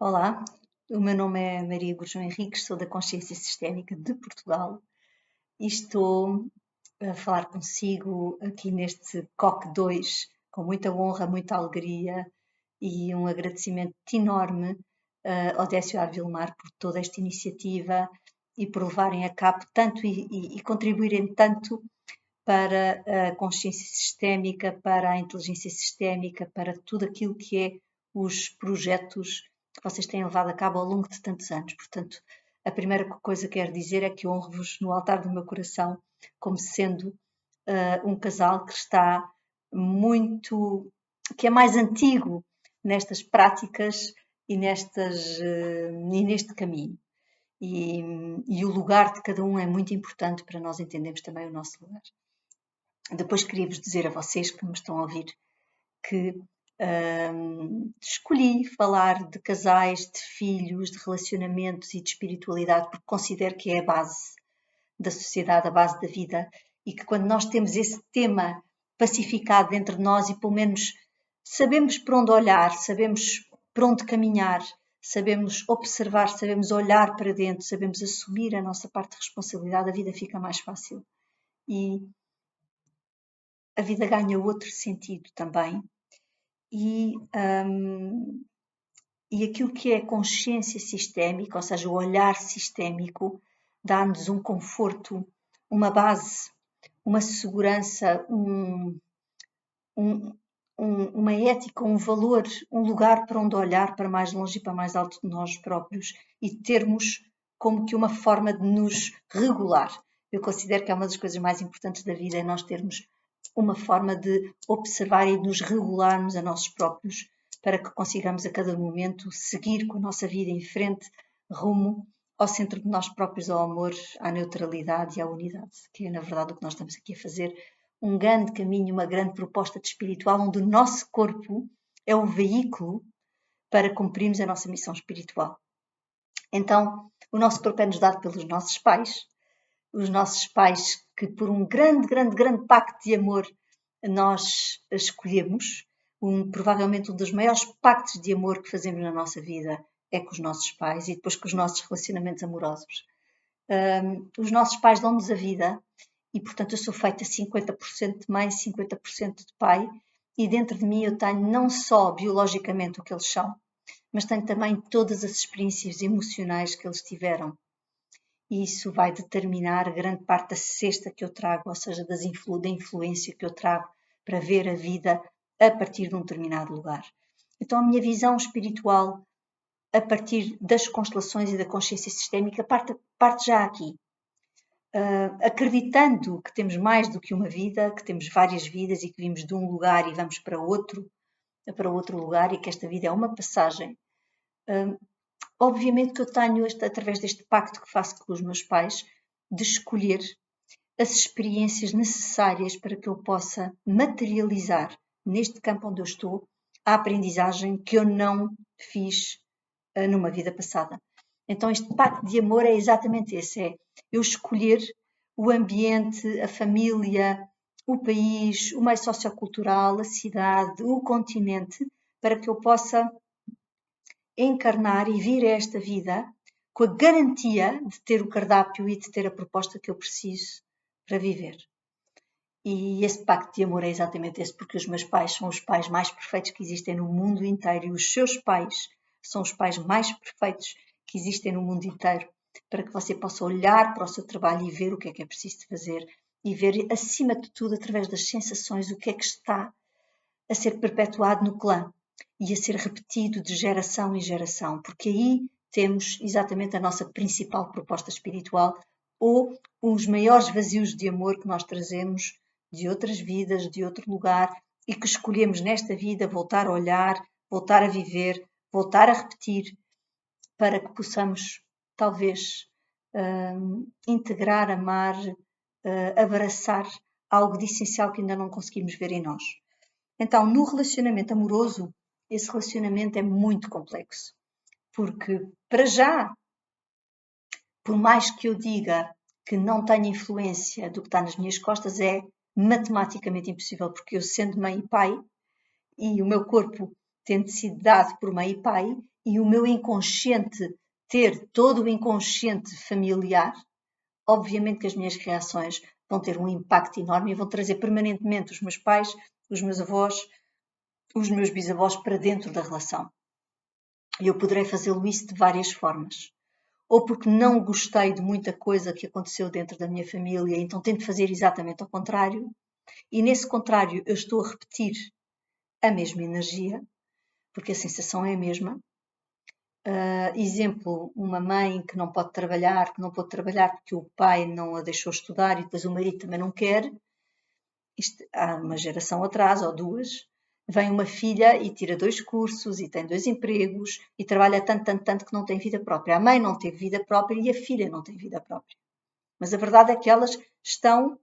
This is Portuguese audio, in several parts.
Olá, o meu nome é Maria Gurjão Henriques, sou da Consciência Sistémica de Portugal e estou a falar consigo aqui neste COC 2 com muita honra, muita alegria e um agradecimento enorme ao Décio Arvilmar por toda esta iniciativa e por levarem a cabo tanto e contribuírem tanto para a consciência sistémica, para a inteligência sistémica, para tudo aquilo que é os projetos que vocês têm levado a cabo ao longo de tantos anos. Portanto, a primeira coisa que quero dizer é que honro-vos no altar do meu coração como sendo um casal que está que é mais antigo nestas práticas e neste caminho. E o lugar de cada um é muito importante para nós entendermos também o nosso lugar. Depois queria-vos dizer a vocês que me estão a ouvir que escolhi falar de casais, de filhos, de relacionamentos e de espiritualidade porque considero que é a base da sociedade, a base da vida e que quando nós temos esse tema pacificado dentro de nós e pelo menos sabemos por onde olhar, sabemos por onde caminhar, sabemos observar, sabemos olhar para dentro, sabemos assumir a nossa parte de responsabilidade, a vida fica mais fácil. E a vida ganha outro sentido também. E aquilo que é consciência sistémica, ou seja, o olhar sistémico, dá-nos um conforto, uma base, uma segurança, uma ética, um valor, um lugar para onde olhar para mais longe e para mais alto de nós próprios e termos como que uma forma de nos regular. Eu considero que é uma das coisas mais importantes da vida, é nós termos uma forma de observar e de nos regularmos a nós próprios para que consigamos a cada momento seguir com a nossa vida em frente, rumo ao centro de nós próprios, ao amor, à neutralidade e à unidade, que é na verdade o que nós estamos aqui a fazer. Um grande caminho, uma grande proposta de espiritual, onde o nosso corpo é o veículo para cumprirmos a nossa missão espiritual. Então, o nosso corpo é-nos dado pelos nossos pais, os nossos pais que por um grande pacto de amor nós escolhemos, provavelmente um dos maiores pactos de amor que fazemos na nossa vida é com os nossos pais e depois com os nossos relacionamentos amorosos. Os nossos pais dão-nos a vida e, portanto, eu sou feita 50% de mãe, 50% de pai e dentro de mim eu tenho não só biologicamente o que eles são, mas tenho também todas as experiências emocionais que eles tiveram. E isso vai determinar grande parte da cesta que eu trago, ou seja, da influência que eu trago para ver a vida a partir de um determinado lugar. Então a minha visão espiritual, a partir das constelações e da consciência sistémica, parte já aqui. Acreditando que temos mais do que uma vida, que temos várias vidas e que vimos de um lugar e vamos para outro lugar e que esta vida é uma passagem. Obviamente que eu tenho, através deste pacto que faço com os meus pais, de escolher as experiências necessárias para que eu possa materializar neste campo onde eu estou a aprendizagem que eu não fiz numa vida passada. Então este pacto de amor é exatamente esse, é eu escolher o ambiente, a família, o país, o meio sociocultural, a cidade, o continente, para que eu possa encarnar e vir a esta vida com a garantia de ter o cardápio e de ter a proposta que eu preciso para viver. E esse pacto de amor é exatamente esse, porque os meus pais são os pais mais perfeitos que existem no mundo inteiro e os seus pais são os pais mais perfeitos que existem no mundo inteiro, para que você possa olhar para o seu trabalho e ver o que é preciso fazer e ver, acima de tudo, através das sensações, o que é que está a ser perpetuado no clã e a ser repetido de geração em geração, porque aí temos exatamente a nossa principal proposta espiritual ou os maiores vazios de amor que nós trazemos de outras vidas, de outro lugar e que escolhemos nesta vida voltar a olhar, voltar a viver, voltar a repetir para que possamos talvez integrar, amar, abraçar algo de essencial que ainda não conseguimos ver em nós. Então, no relacionamento amoroso, esse relacionamento é muito complexo, porque, para já, por mais que eu diga que não tenho influência do que está nas minhas costas, é matematicamente impossível, porque eu, sendo mãe e pai, e o meu corpo tendo sido dado por mãe e pai, e o meu inconsciente ter todo o inconsciente familiar, obviamente que as minhas reações vão ter um impacto enorme e vão trazer permanentemente os meus pais, os meus avós, os meus bisavós para dentro da relação. E eu poderei fazê-lo isso de várias formas. Ou porque não gostei de muita coisa que aconteceu dentro da minha família, então tento fazer exatamente ao contrário. E nesse contrário eu estou a repetir a mesma energia, porque a sensação é a mesma. Exemplo, uma mãe que não pode trabalhar, porque o pai não a deixou estudar e depois o marido também não quer. Há uma geração atrás, ou duas, vem uma filha e tira 2 cursos e tem 2 empregos e trabalha tanto que não tem vida própria. A mãe não teve vida própria e a filha não tem vida própria. Mas a verdade é que elas estão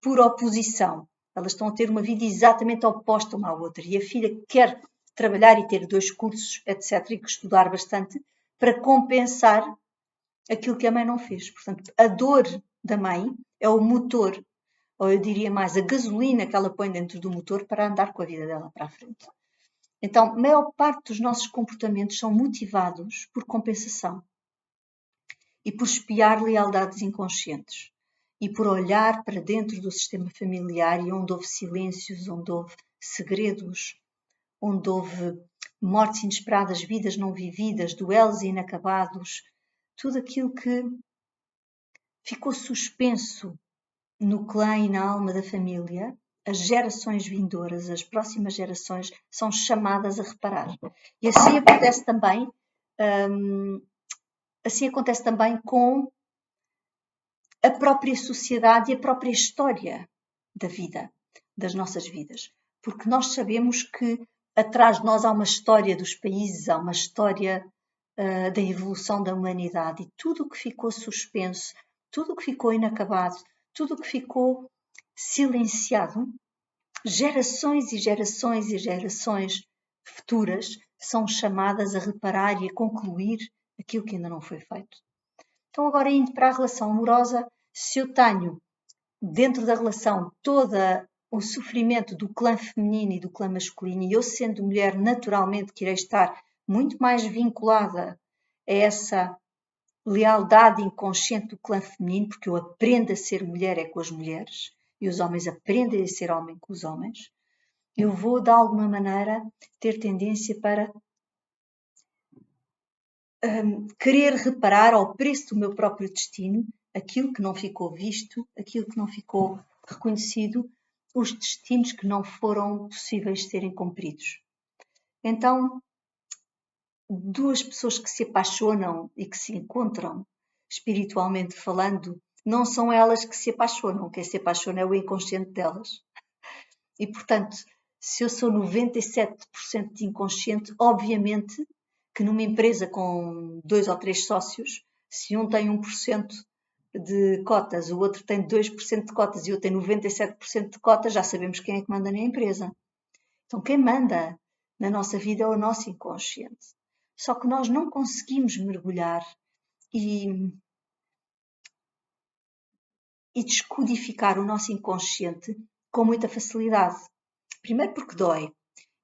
por oposição. Elas estão a ter uma vida exatamente oposta uma à outra. E a filha quer trabalhar e ter 2 cursos, etc., e que estudar bastante para compensar aquilo que a mãe não fez. Portanto, a dor da mãe é o motor, ou eu diria mais, a gasolina que ela põe dentro do motor para andar com a vida dela para a frente. Então, a maior parte dos nossos comportamentos são motivados por compensação e por espiar lealdades inconscientes e por olhar para dentro do sistema familiar e onde houve silêncios, onde houve segredos, onde houve mortes inesperadas, vidas não vividas, duelos inacabados, tudo aquilo que ficou suspenso no clã e na alma da família, as gerações vindouras, as próximas gerações, são chamadas a reparar. E assim acontece também com a própria sociedade e a própria história da vida, das nossas vidas. Porque nós sabemos que atrás de nós há uma história dos países, há uma história da evolução da humanidade, e tudo o que ficou suspenso, tudo o que ficou inacabado, tudo o que ficou silenciado, gerações e gerações e gerações futuras são chamadas a reparar e a concluir aquilo que ainda não foi feito. Então, agora indo para a relação amorosa, se eu tenho dentro da relação todo o sofrimento do clã feminino e do clã masculino, e eu sendo mulher naturalmente que irei estar muito mais vinculada a essa lealdade inconsciente do clã feminino, porque eu aprendo a ser mulher é com as mulheres e os homens aprendem a ser homem com os homens, eu vou de alguma maneira ter tendência para querer reparar ao preço do meu próprio destino aquilo que não ficou visto, aquilo que não ficou reconhecido, os destinos que não foram possíveis de serem cumpridos. Então, duas pessoas que se apaixonam e que se encontram, espiritualmente falando, não são elas que se apaixonam. Quem se apaixona é o inconsciente delas. E, portanto, se eu sou 97% de inconsciente, obviamente que numa empresa com 2 ou 3 sócios, se um tem 1% de cotas, o outro tem 2% de cotas e o outro tem 97% de cotas, já sabemos quem é que manda na empresa. Então, quem manda na nossa vida é o nosso inconsciente. Só que nós não conseguimos mergulhar e descodificar o nosso inconsciente com muita facilidade. Primeiro porque dói.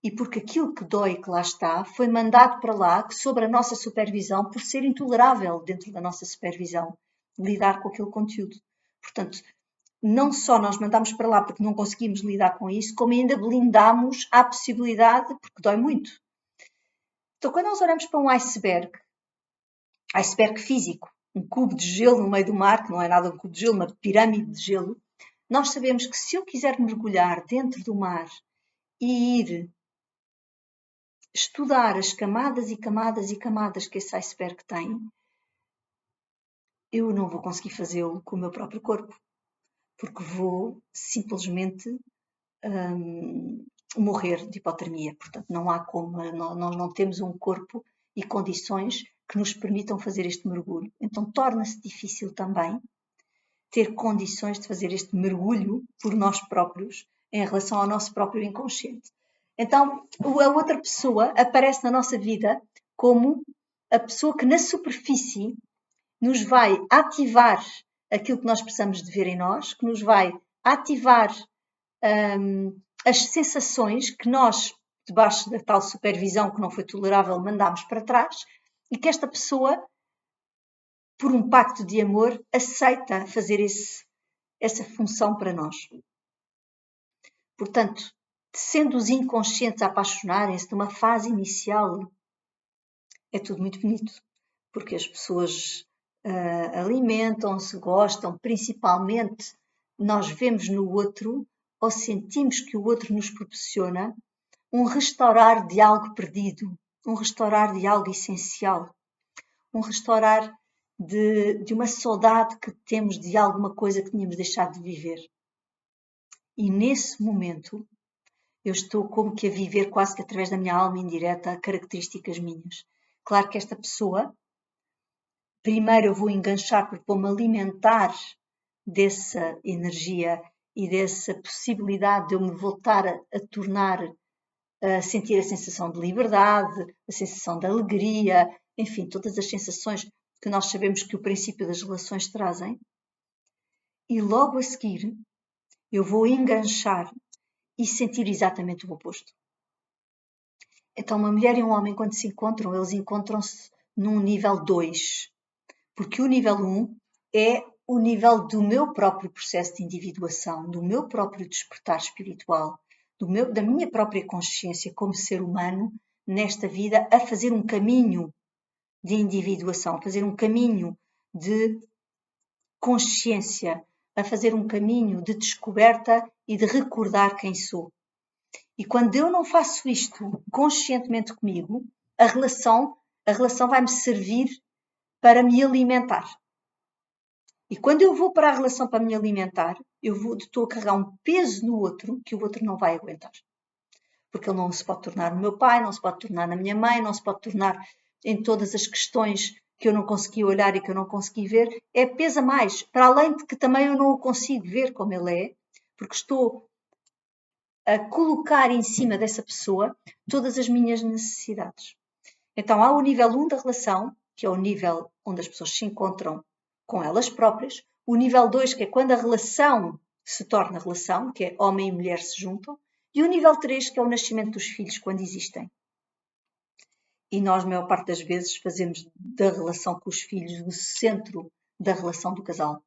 E porque aquilo que dói e que lá está foi mandado para lá sob a nossa supervisão por ser intolerável dentro da nossa supervisão lidar com aquele conteúdo. Portanto, não só nós mandamos para lá porque não conseguimos lidar com isso, como ainda blindamos a possibilidade, porque dói muito. Então, quando nós olhamos para um iceberg físico, um cubo de gelo no meio do mar, que não é nada um cubo de gelo, uma pirâmide de gelo, nós sabemos que se eu quiser mergulhar dentro do mar e ir estudar as camadas e camadas e camadas que esse iceberg tem, eu não vou conseguir fazê-lo com o meu próprio corpo, porque vou simplesmente morrer de hipotermia. Portanto, não há como, nós não temos um corpo e condições que nos permitam fazer este mergulho. Então, torna-se difícil também ter condições de fazer este mergulho por nós próprios em relação ao nosso próprio inconsciente. Então, a outra pessoa aparece na nossa vida como a pessoa que na superfície nos vai ativar aquilo que nós precisamos de ver em nós, que nos vai ativar as sensações que nós debaixo da tal supervisão que não foi tolerável, mandámos para trás, e que esta pessoa, por um pacto de amor, aceita fazer essa função para nós. Portanto, sendo os inconscientes a apaixonarem-se numa fase inicial, é tudo muito bonito, porque as pessoas alimentam-se, gostam, principalmente nós vemos no outro, ou sentimos que o outro nos proporciona, um restaurar de algo perdido, um restaurar de algo essencial, um restaurar de uma saudade que temos de alguma coisa que tínhamos deixado de viver. E nesse momento, eu estou como que a viver quase que através da minha alma indireta características minhas. Claro que esta pessoa, primeiro eu vou enganchar porque vou-me alimentar dessa energia e dessa possibilidade de eu me voltar a tornar, a sentir a sensação de liberdade, a sensação de alegria, enfim, todas as sensações que nós sabemos que o princípio das relações trazem. E logo a seguir eu vou enganchar e sentir exatamente o oposto. Então, uma mulher e um homem, quando se encontram, eles encontram-se num nível 2, porque o nível 1 é o nível do meu próprio processo de individuação, do meu próprio despertar espiritual, da minha própria consciência como ser humano nesta vida, a fazer um caminho de individuação, a fazer um caminho de consciência, a fazer um caminho de descoberta e de recordar quem sou. E quando eu não faço isto conscientemente comigo, a relação vai-me servir para me alimentar. E quando eu vou para a relação para me alimentar, estou a carregar um peso no outro que o outro não vai aguentar. Porque ele não se pode tornar no meu pai, não se pode tornar na minha mãe, não se pode tornar em todas as questões que eu não consegui olhar e que eu não consegui ver. Pesa mais, para além de que também eu não o consigo ver como ele é, porque estou a colocar em cima dessa pessoa todas as minhas necessidades. Então há o nível 1 da relação, que é o nível onde as pessoas se encontram com elas próprias. O nível 2, que é quando a relação se torna relação, que é homem e mulher se juntam. E o nível 3, que é o nascimento dos filhos, quando existem. E nós, a maior parte das vezes, fazemos da relação com os filhos o centro da relação do casal.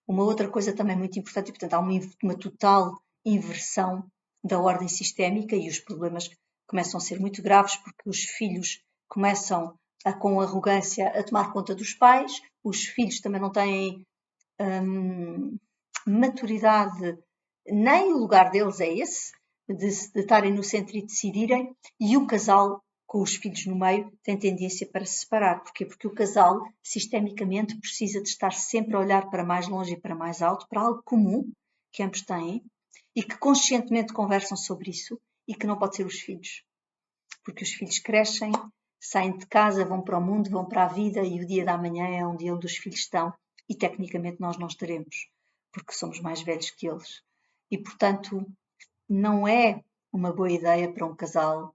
Uma outra coisa também muito importante, e portanto há uma total inversão da ordem sistémica e os problemas começam a ser muito graves porque os filhos começam com arrogância a tomar conta dos pais, os filhos também não têm maturidade, nem o lugar deles é esse, de estarem no centro e decidirem, e o casal com os filhos no meio tem tendência para se separar. Porquê? Porque o casal, sistemicamente, precisa de estar sempre a olhar para mais longe e para mais alto, para algo comum que ambos têm, e que conscientemente conversam sobre isso, e que não pode ser os filhos. Porque os filhos crescem, saem de casa, vão para o mundo, vão para a vida, e o dia da manhã é um dia onde os filhos estão, e tecnicamente nós não estaremos, porque somos mais velhos que eles. E, portanto, não é uma boa ideia para um casal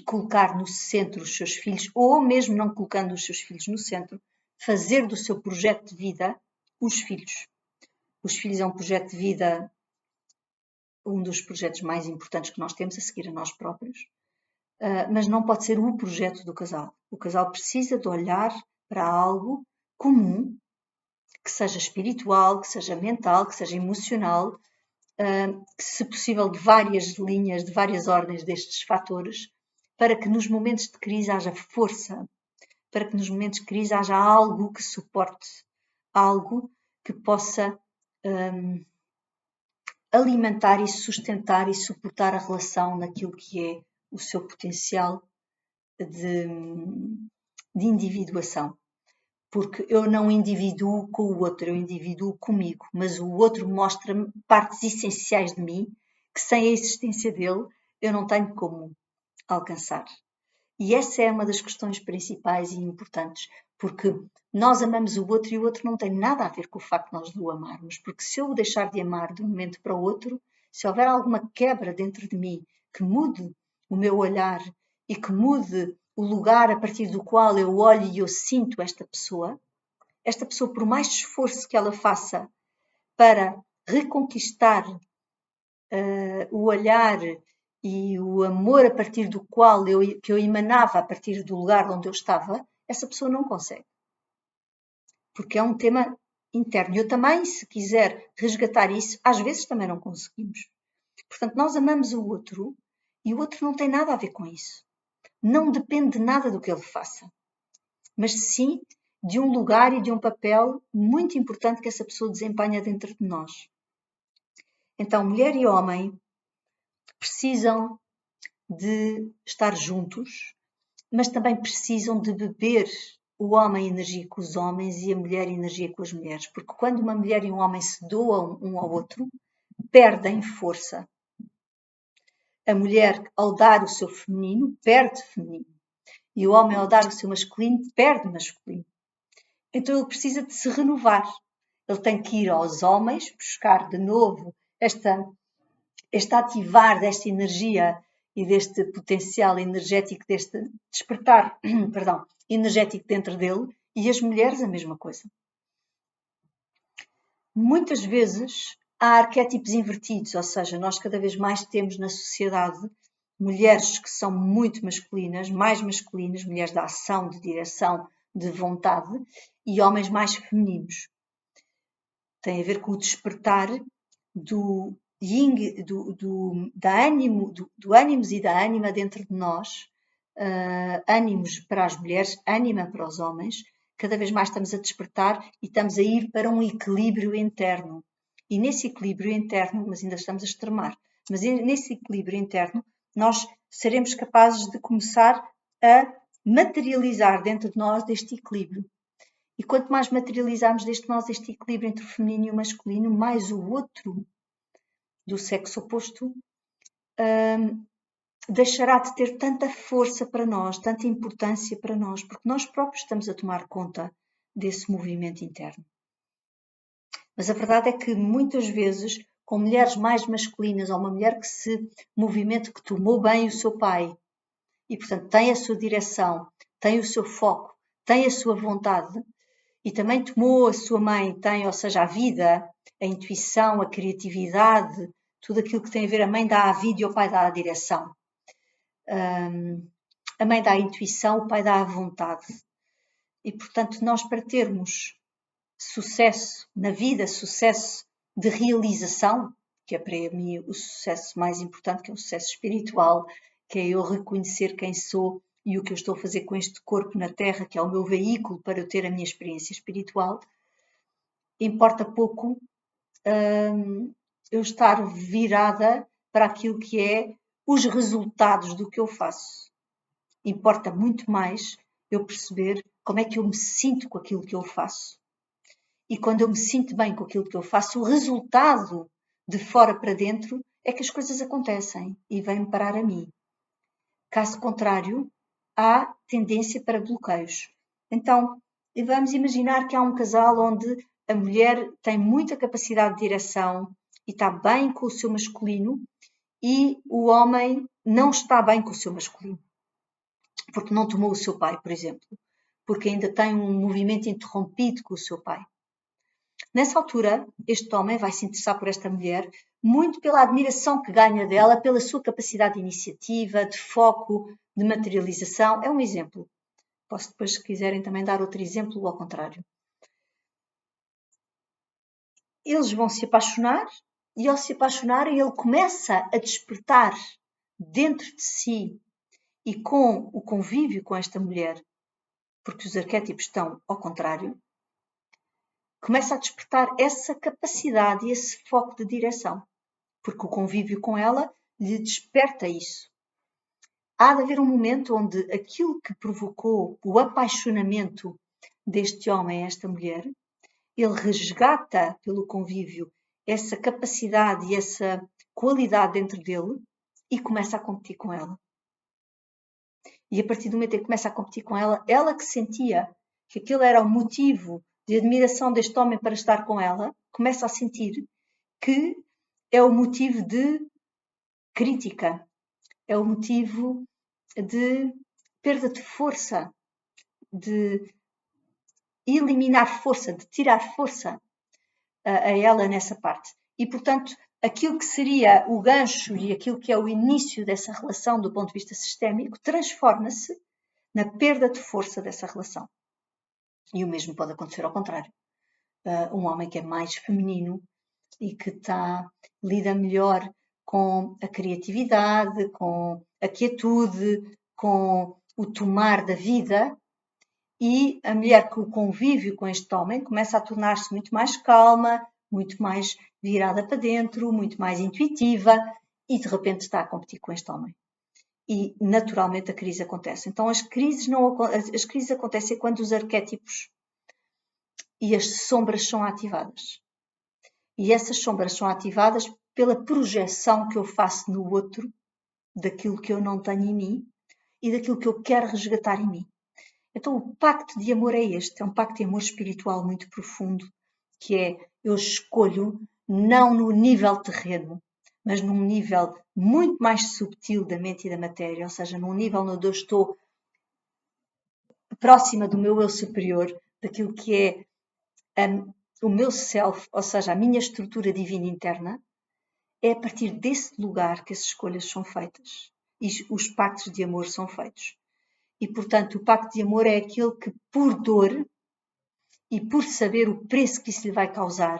colocar no centro os seus filhos, ou mesmo não colocando os seus filhos no centro, fazer do seu projeto de vida os filhos. Os filhos é um projeto de vida, um dos projetos mais importantes que nós temos, a seguir a nós próprios, mas não pode ser o projeto do casal. O casal precisa de olhar para algo comum, que seja espiritual, que seja mental, que seja emocional, que, se possível, de várias linhas, de várias ordens destes fatores, para que nos momentos de crise haja força, para que nos momentos de crise haja algo que suporte, algo que possa alimentar e sustentar e suportar a relação naquilo que é o seu potencial de individuação. Porque eu não individuo com o outro, eu individuo comigo, mas o outro mostra-me partes essenciais de mim que sem a existência dele eu não tenho como alcançar. E essa é uma das questões principais e importantes, porque nós amamos o outro e o outro não tem nada a ver com o facto de nós o amarmos, porque se eu o deixar de amar de um momento para o outro, se houver alguma quebra dentro de mim que mude o meu olhar e que mude o lugar a partir do qual eu olho e eu sinto esta pessoa, por mais esforço que ela faça para reconquistar o olhar e o amor a partir do qual que eu emanava a partir do lugar onde eu estava, essa pessoa não consegue. Porque é um tema interno. Eu também, se quiser resgatar isso, às vezes também não conseguimos. Portanto, nós amamos o outro e o outro não tem nada a ver com isso. Não depende de nada do que ele faça, mas sim de um lugar e de um papel muito importante que essa pessoa desempenha dentro de nós. Então, mulher e homem precisam de estar juntos, mas também precisam de beber o homem energia com os homens e a mulher energia com as mulheres, porque quando uma mulher e um homem se doam um ao outro, perdem força. A mulher, ao dar o seu feminino, perde feminino. E o homem, ao dar o seu masculino, perde masculino. Então ele precisa de se renovar. Ele tem que ir aos homens, buscar de novo este ativar desta energia e deste potencial energético, deste despertar, perdão, energético dentro dele, e as mulheres a mesma coisa. Muitas vezes há arquétipos invertidos, ou seja, nós cada vez mais temos na sociedade mulheres que são muito masculinas, mais masculinas, mulheres da ação, de direção, de vontade, e homens mais femininos. Tem a ver com o despertar do yin, do ânimos e da ânima dentro de nós, ânimos para as mulheres, ânima para os homens. Cada vez mais estamos a despertar e estamos a ir para um equilíbrio interno. E nesse equilíbrio interno, mas ainda estamos a extremar, mas nesse equilíbrio interno, nós seremos capazes de começar a materializar dentro de nós deste equilíbrio. E quanto mais materializarmos este equilíbrio entre o feminino e o masculino, mais o outro do sexo oposto deixará de ter tanta força para nós, tanta importância para nós, porque nós próprios estamos a tomar conta desse movimento interno. Mas a verdade é que muitas vezes, com mulheres mais masculinas, ou uma mulher que se movimenta, que tomou bem o seu pai, e portanto tem a sua direção, tem o seu foco, tem a sua vontade, e também tomou a sua mãe, tem, ou seja, a vida, a intuição, a criatividade, tudo aquilo que tem a ver, a mãe dá a vida e o pai dá a direção. A mãe dá a intuição, o pai dá a vontade. E, portanto, nós para termos sucesso na vida, sucesso de realização, que é para mim o sucesso mais importante, que é o sucesso espiritual, que é eu reconhecer quem sou e o que eu estou a fazer com este corpo na Terra, que é o meu veículo para eu ter a minha experiência espiritual, importa pouco eu estar virada para aquilo que é os resultados do que eu faço. Importa muito mais eu perceber como é que eu me sinto com aquilo que eu faço. E quando eu me sinto bem com aquilo que eu faço, o resultado de fora para dentro é que as coisas acontecem e vêm parar a mim. Caso contrário, há tendência para bloqueios. Então, vamos imaginar que há um casal onde a mulher tem muita capacidade de direção e está bem com o seu masculino e o homem não está bem com o seu masculino. Porque não tomou o seu pai, por exemplo. Porque ainda tem um movimento interrompido com o seu pai. Nessa altura, este homem vai se interessar por esta mulher muito pela admiração que ganha dela, pela sua capacidade de iniciativa, de foco, de materialização. É um exemplo. Posso depois, se quiserem, também dar outro exemplo ao contrário. Eles vão se apaixonar e, ao se apaixonarem, ele começa a despertar dentro de si e com o convívio com esta mulher, porque os arquétipos estão ao contrário, começa a despertar essa capacidade e esse foco de direção, porque o convívio com ela lhe desperta isso. Há de haver um momento onde aquilo que provocou o apaixonamento deste homem a esta mulher, ele resgata pelo convívio essa capacidade e essa qualidade dentro dele e começa a competir com ela. E a partir do momento em que começa a competir com ela, ela que sentia que aquele era o motivo de admiração deste homem para estar com ela, começa a sentir que é o motivo de crítica, é o motivo de perda de força, de eliminar força, de tirar força a ela nessa parte. E, portanto, aquilo que seria o gancho e aquilo que é o início dessa relação do ponto de vista sistémico transforma-se na perda de força dessa relação. E o mesmo pode acontecer ao contrário. Um homem que é mais feminino e que lida melhor com a criatividade, com a quietude, com o tomar da vida, e a mulher que o convívio com este homem começa a tornar-se muito mais calma, muito mais virada para dentro, muito mais intuitiva e de repente está a competir com este homem. E naturalmente a crise acontece. Então as crises acontecem quando os arquétipos e as sombras são ativadas. E essas sombras são ativadas pela projeção que eu faço no outro daquilo que eu não tenho em mim e daquilo que eu quero resgatar em mim. Então o pacto de amor é este, é um pacto de amor espiritual muito profundo, que é eu escolho não no nível terreno, mas num nível muito mais subtil da mente e da matéria, ou seja, num nível onde eu estou próxima do meu eu superior, daquilo que é o meu self, ou seja, a minha estrutura divina interna. É a partir desse lugar que as escolhas são feitas e os pactos de amor são feitos. E, portanto, o pacto de amor é aquele que, por dor e por saber o preço que isso lhe vai causar,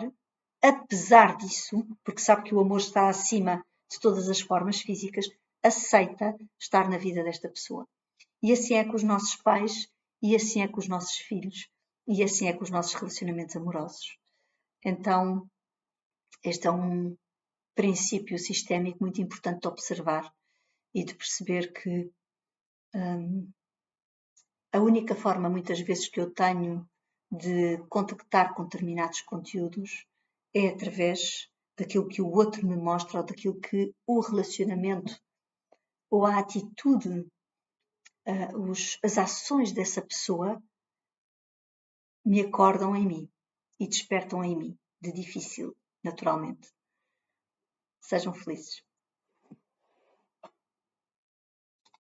apesar disso, porque sabe que o amor está acima de todas as formas físicas, aceita estar na vida desta pessoa. E assim é com os nossos pais, e assim é com os nossos filhos, e assim é com os nossos relacionamentos amorosos. Então, este é um princípio sistémico muito importante de observar e de perceber que a única forma, muitas vezes, que eu tenho de contactar com determinados conteúdos é através daquilo que o outro me mostra ou daquilo que o relacionamento ou a atitude, as ações dessa pessoa me acordam em mim e despertam em mim, de difícil, naturalmente. Sejam felizes.